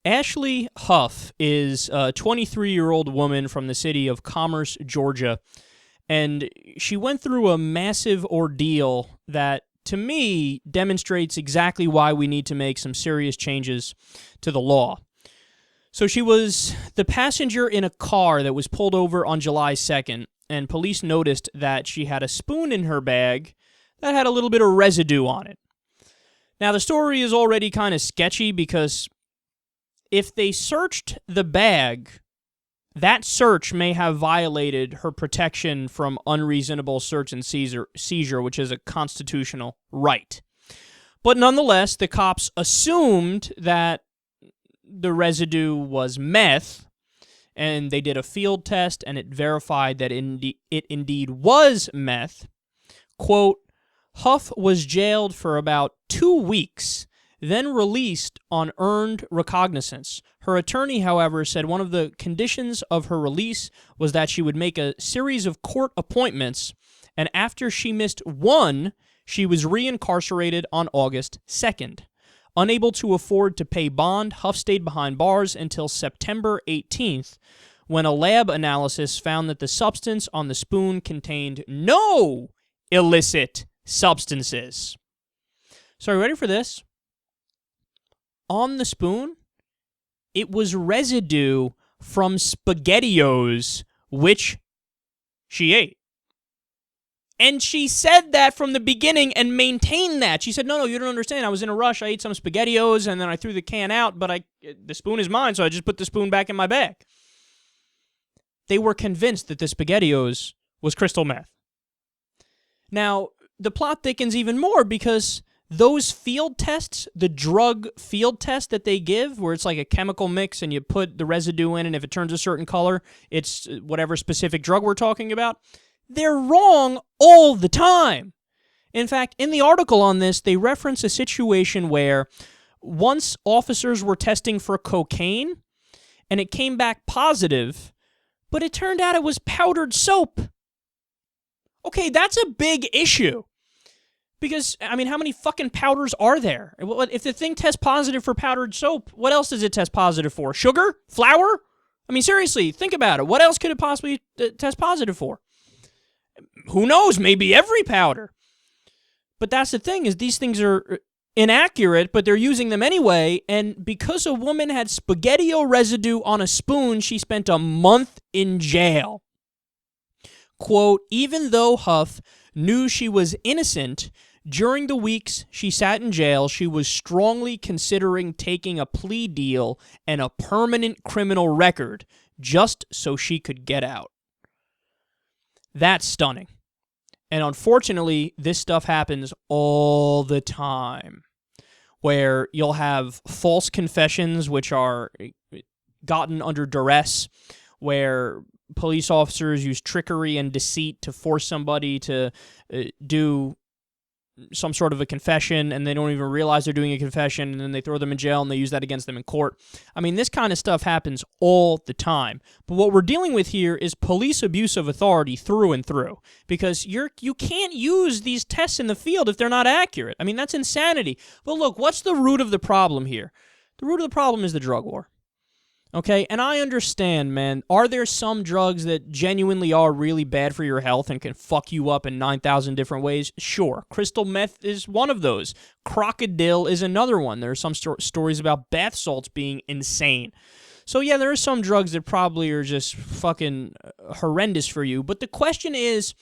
Ashley Huff is a 23-year-old woman from the city of Commerce, Georgia, and she went through a massive ordeal that, to me, demonstrates exactly why we need to make some serious changes to the law. So she was the passenger in a car that was pulled over on July 2nd, and police noticed that she had a spoon in her bag that had a little bit of residue on it. Now, the story is already kind of sketchy because if they searched the bag, that search may have violated her protection from unreasonable search and seizure, which is a constitutional right. But nonetheless, the cops assumed that the residue was meth, and they did a field test, and it verified that it indeed was meth. Quote, Huff was jailed for about 2 weeks, then released on earned recognizance. Her attorney, however, said one of the conditions of her release was that she would make a series of court appointments, and after she missed one, she was reincarcerated on August 2nd. Unable to afford to pay bond, Huff stayed behind bars until September 18th, when a lab analysis found that the substance on the spoon contained no illicit substances. So are you ready for this? On the spoon, it was residue from Spaghettios, which she ate. And she said that from the beginning and maintained that. She said, no, you don't understand. I was in a rush. I ate some Spaghettios, and then I threw the can out, but the spoon is mine, so I just put the spoon back in my bag. They were convinced that the Spaghettios was crystal meth. Now, the plot thickens even more because those field tests, the drug field test that they give, where it's like a chemical mix and you put the residue in, and if it turns a certain color, it's whatever specific drug we're talking about, they're wrong all the time. In fact, in the article on this, they reference a situation where once officers were testing for cocaine, and it came back positive, but it turned out it was powdered soap. Okay, that's a big issue. Because, I mean, how many fucking powders are there? If the thing tests positive for powdered soap, what else does it test positive for? Sugar? Flour? I mean, seriously, think about it. What else could it possibly test positive for? Who knows? Maybe every powder. But that's the thing, is these things are inaccurate, but they're using them anyway, and because a woman had Spaghettio residue on a spoon, she spent a month in jail. Quote, even though Huff knew she was innocent, during the weeks she sat in jail, she was strongly considering taking a plea deal and a permanent criminal record just so she could get out. That's stunning. And unfortunately, this stuff happens all the time, where you'll have false confessions which are gotten under duress, where police officers use trickery and deceit to force somebody to do some sort of a confession, and they don't even realize they're doing a confession, and then they throw them in jail, and they use that against them in court. I mean, this kind of stuff happens all the time. But what we're dealing with here is police abuse of authority through and through, because you can't use these tests in the field if they're not accurate. I mean, that's insanity. But look, what's the root of the problem here? The root of the problem is the drug war. Okay, and I understand, man, are there some drugs that genuinely are really bad for your health and can fuck you up in 9,000 different ways? Sure. Crystal meth is one of those. Crocodile is another one. There are some stories about bath salts being insane. So yeah, there are some drugs that probably are just fucking horrendous for you, but the question is,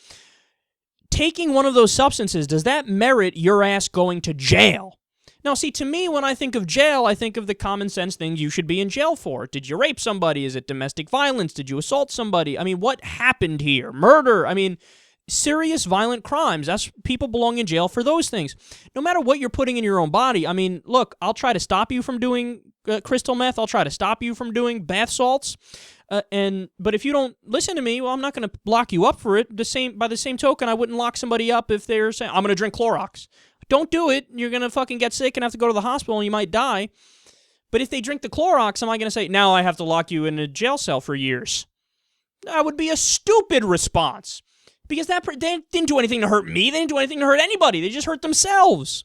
taking one of those substances, does that merit your ass going to jail? Now, see, to me, when I think of jail, I think of the common sense things you should be in jail for. Did you rape somebody? Is it domestic violence? Did you assault somebody? I mean, what happened here? Murder? I mean, serious violent crimes. That's people belong in jail for those things. No matter what you're putting in your own body. I mean, look, I'll try to stop you from doing crystal meth. I'll try to stop you from doing bath salts. But if you don't listen to me, well, I'm not going to lock you up for it. By the same token, I wouldn't lock somebody up if they're saying, I'm going to drink Clorox. Don't do it. You're going to fucking get sick and have to go to the hospital and you might die. But if they drink the Clorox, am I going to say, now I have to lock you in a jail cell for years? That would be a stupid response. Because they didn't do anything to hurt me. They didn't do anything to hurt anybody. They just hurt themselves.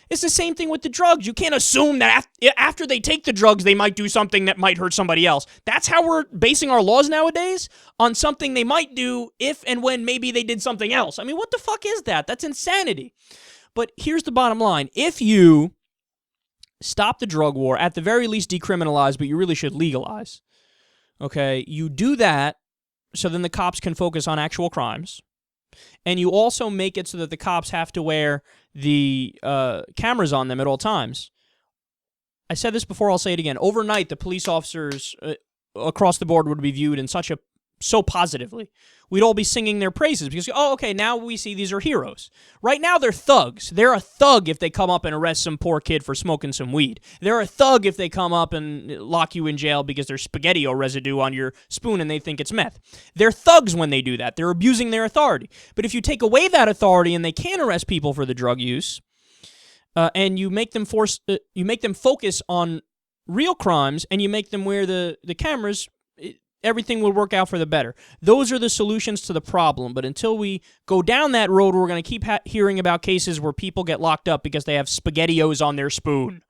It's the same thing with the drugs. You can't assume that after they take the drugs, they might do something that might hurt somebody else. That's how we're basing our laws nowadays, on something they might do if and when maybe they did something else. I mean, what the fuck is that? That's insanity. But here's the bottom line. If you stop the drug war, at the very least decriminalize, but you really should legalize, okay? You do that so then the cops can focus on actual crimes. And you also make it so that the cops have to wear the cameras on them at all times. I said this before, I'll say it again. Overnight, the police officers across the board would be viewed in so positively. We'd all be singing their praises because, oh, okay, now we see these are heroes. Right now, they're thugs. They're a thug if they come up and arrest some poor kid for smoking some weed. They're a thug if they come up and lock you in jail because there's Spaghettio residue on your spoon and they think it's meth. They're thugs when they do that. They're abusing their authority. But if you take away that authority and they can't arrest people for the drug use, and you make them focus on real crimes, and you make them wear the cameras, everything will work out for the better. Those are the solutions to the problem. But until we go down that road, we're going to keep hearing about cases where people get locked up because they have Spaghettios on their spoon.